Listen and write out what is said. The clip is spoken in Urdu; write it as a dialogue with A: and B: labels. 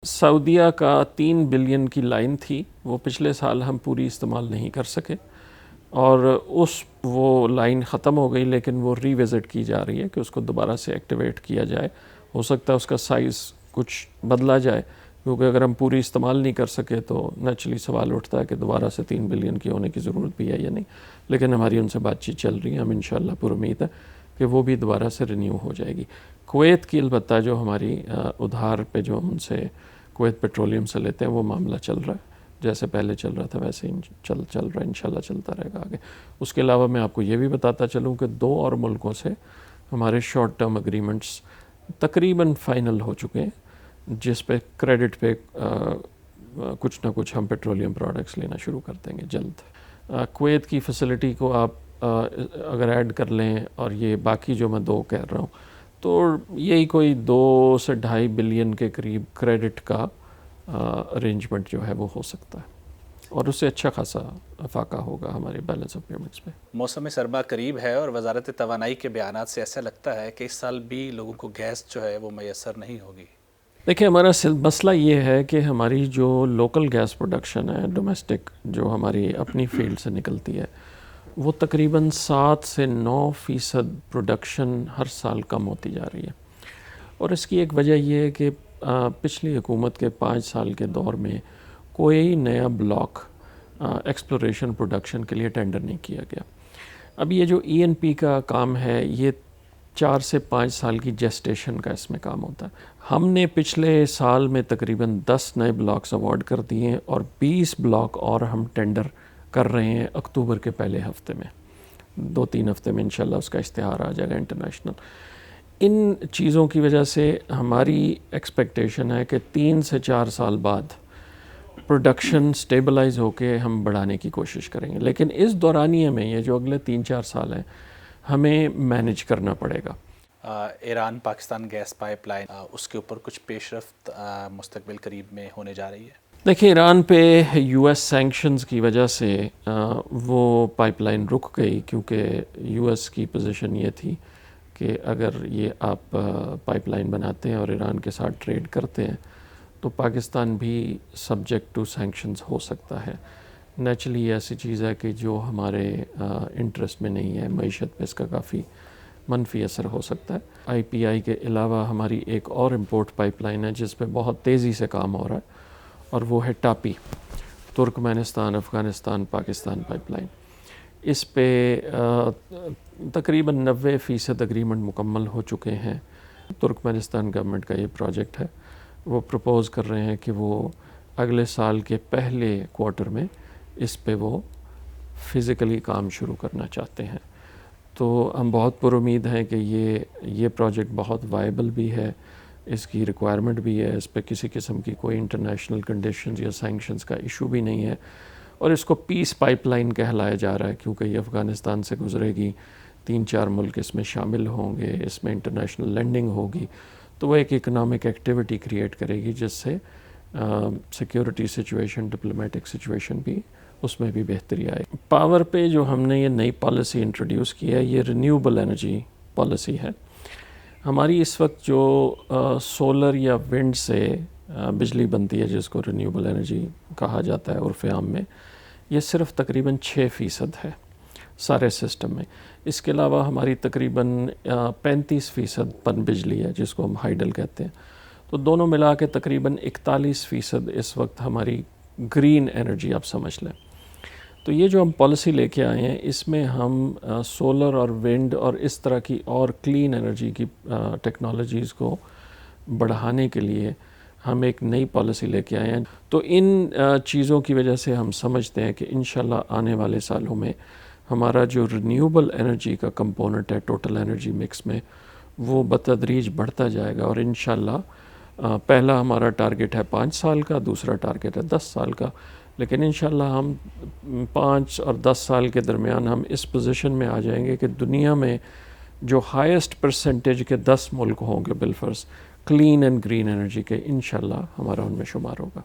A: سعودیہ کا 3 بلین کی لائن تھی، وہ پچھلے سال ہم پوری استعمال نہیں کر سکے اور وہ لائن ختم ہو گئی، لیکن وہ ری وزٹ کی جا رہی ہے کہ اس کو دوبارہ سے ایکٹیویٹ کیا جائے۔ ہو سکتا ہے اس کا سائز کچھ بدلا جائے، کیونکہ اگر ہم پوری استعمال نہیں کر سکے تو نیچرلی سوال اٹھتا ہے کہ دوبارہ سے 3 بلین کی ہونے کی ضرورت بھی ہے یا نہیں، لیکن ہماری ان سے بات چیت چل رہی ہے، ہم انشاءاللہ پر امید ہے کہ وہ بھی دوبارہ سے رینیو ہو جائے گی۔ کویت کی البتہ جو ہماری ادھار پہ جو ہم ان سے کویت پیٹرولیم سے لیتے ہیں وہ معاملہ چل رہا ہے، جیسے پہلے چل رہا تھا ویسے ہی چل رہا ہے، انشاءاللہ چلتا رہے گا آگے۔ اس کے علاوہ میں آپ کو یہ بھی بتاتا چلوں کہ 2 اور ملکوں سے ہمارے شارٹ ٹرم اگریمنٹس تقریباً فائنل ہو چکے ہیں، جس پہ کریڈٹ پہ کچھ نہ کچھ ہم پیٹرولیم پروڈکٹس لینا شروع کر دیں گے جلد۔ کویت کی فیسلٹی کو آپ اگر ایڈ کر لیں اور یہ باقی جو میں 2 کہہ رہا ہوں، تو یہی کوئی 2 سے 2.5 بلین کے قریب کریڈٹ کا ارینجمنٹ جو ہے وہ ہو سکتا ہے، اور اس سے اچھا خاصا افاقہ ہوگا ہمارے بیلنس آف پیمنٹس میں۔
B: موسم سرما قریب ہے اور وزارت توانائی کے بیانات سے ایسا لگتا ہے کہ اس سال بھی لوگوں کو گیس جو ہے وہ میسر نہیں ہوگی۔
A: دیکھیں، ہمارا مسئلہ یہ ہے کہ ہماری جو لوکل گیس پروڈکشن ہے، ڈومیسٹک جو ہماری اپنی فیلڈ سے نکلتی ہے، وہ تقریباً 7 سے 9% پروڈکشن ہر سال کم ہوتی جا رہی ہے، اور اس کی ایک وجہ یہ ہے کہ پچھلی حکومت کے 5 سال کے دور میں کوئی نیا بلاک ایکسپلوریشن پروڈکشن کے لیے ٹینڈر نہیں کیا گیا۔ اب یہ جو ENP کا کام ہے، یہ 4 سے 5 سال کی جیسٹیشن کا اس میں کام ہوتا ہے۔ ہم نے پچھلے سال میں تقریباً 10 نئے بلاکس اوارڈ کر دیے ہیں، اور 20 بلاک اور ہم ٹینڈر کر رہے ہیں اکتوبر کے پہلے ہفتے میں، 2-3 ہفتے میں انشاءاللہ اس کا اشتہار آ جائے گا انٹرنیشنل۔ ان چیزوں کی وجہ سے ہماری ایکسپیکٹیشن ہے کہ 3 سے 4 سال بعد پروڈکشن سٹیبلائز ہو کے ہم بڑھانے کی کوشش کریں گے، لیکن اس دورانیے میں یہ جو اگلے 3-4 سال ہیں ہمیں مینیج کرنا پڑے گا۔
B: Iran Pakistan gas pipeline, اس کے اوپر کچھ پیش رفت مستقبل قریب میں ہونے جا رہی ہے؟
A: دیکھیں، ایران پہ US سینکشنز کی وجہ سے وہ پائپ لائن رک گئی، کیونکہ US کی پوزیشن یہ تھی کہ اگر یہ آپ پائپ لائن بناتے ہیں اور ایران کے ساتھ ٹریڈ کرتے ہیں تو پاکستان بھی سبجیکٹ ٹو سینکشنز ہو سکتا ہے۔ نیچرلی یہ ایسی چیز ہے کہ جو ہمارے انٹرسٹ میں نہیں ہے، معیشت پہ اس کا کافی منفی اثر ہو سکتا ہے۔ IPI کے علاوہ ہماری ایک اور امپورٹ پائپ لائن ہے جس پہ بہت تیزی سے کام ہو رہا ہے، اور وہ ہے TAPI, Turkmenistan Afghanistan Pakistan pipeline. اس پہ تقریباً 90% اگریمنٹ مکمل ہو چکے ہیں۔ ترکمانستان گورنمنٹ کا یہ پروجیکٹ ہے، وہ پروپوز کر رہے ہیں کہ وہ اگلے سال کے پہلے کوارٹر میں اس پہ وہ فزیکلی کام شروع کرنا چاہتے ہیں۔ تو ہم بہت پر امید ہیں کہ یہ پروجیکٹ بہت وائبل بھی ہے، اس کی ریکوائرمنٹ بھی ہے، اس پہ کسی قسم کی کوئی انٹرنیشنل کنڈیشنز یا سینکشنز کا ایشو بھی نہیں ہے، اور اس کو پیس پائپ لائن کہلایا جا رہا ہے کیونکہ یہ افغانستان سے گزرے گی، 3-4 ملک اس میں شامل ہوں گے، اس میں انٹرنیشنل لینڈنگ ہوگی، تو وہ ایک اکنامک ایکٹیویٹی کریٹ کرے گی جس سے سیکیورٹی سچویشن، ڈپلومیٹک سچویشن بھی اس میں بھی بہتری آئے۔ پاور پہ جو ہم نے یہ نئی پالیسی انٹروڈیوس کی ہے، یہ رینیوبل انرجی پالیسی ہے۔ ہماری اس وقت جو سولر یا ونڈ سے بجلی بنتی ہے، جس کو رینیوبل انرجی کہا جاتا ہے عرف عام میں، یہ صرف تقریباً 6% ہے سارے سسٹم میں۔ اس کے علاوہ ہماری تقریباً 35% پن بجلی ہے جس کو ہم ہائیڈل کہتے ہیں، تو دونوں ملا کے تقریباً 41% اس وقت ہماری گرین انرجی آپ سمجھ لیں۔ تو یہ جو ہم پالیسی لے کے آئے ہیں، اس میں ہم سولر اور ونڈ اور اس طرح کی اور کلین انرجی کی ٹیکنالوجیز کو بڑھانے کے لیے ہم ایک نئی پالیسی لے کے آئے ہیں۔ تو ان چیزوں کی وجہ سے ہم سمجھتے ہیں کہ انشاءاللہ آنے والے سالوں میں ہمارا جو رینیوبل انرجی کا کمپوننٹ ہے ٹوٹل انرجی مکس میں، وہ بتدریج بڑھتا جائے گا، اور انشاءاللہ پہلا ہمارا ٹارگٹ ہے 5 سال کا، دوسرا ٹارگٹ ہے 10 سال کا، لیکن انشاءاللہ ہم 5 اور 10 سال کے درمیان ہم اس پوزیشن میں آ جائیں گے کہ دنیا میں جو ہائیسٹ پرسنٹیج کے 10 ملک ہوں گے بالفرض کلین اینڈ گرین انرجی کے، انشاءاللہ ہمارا ان میں شمار ہوگا۔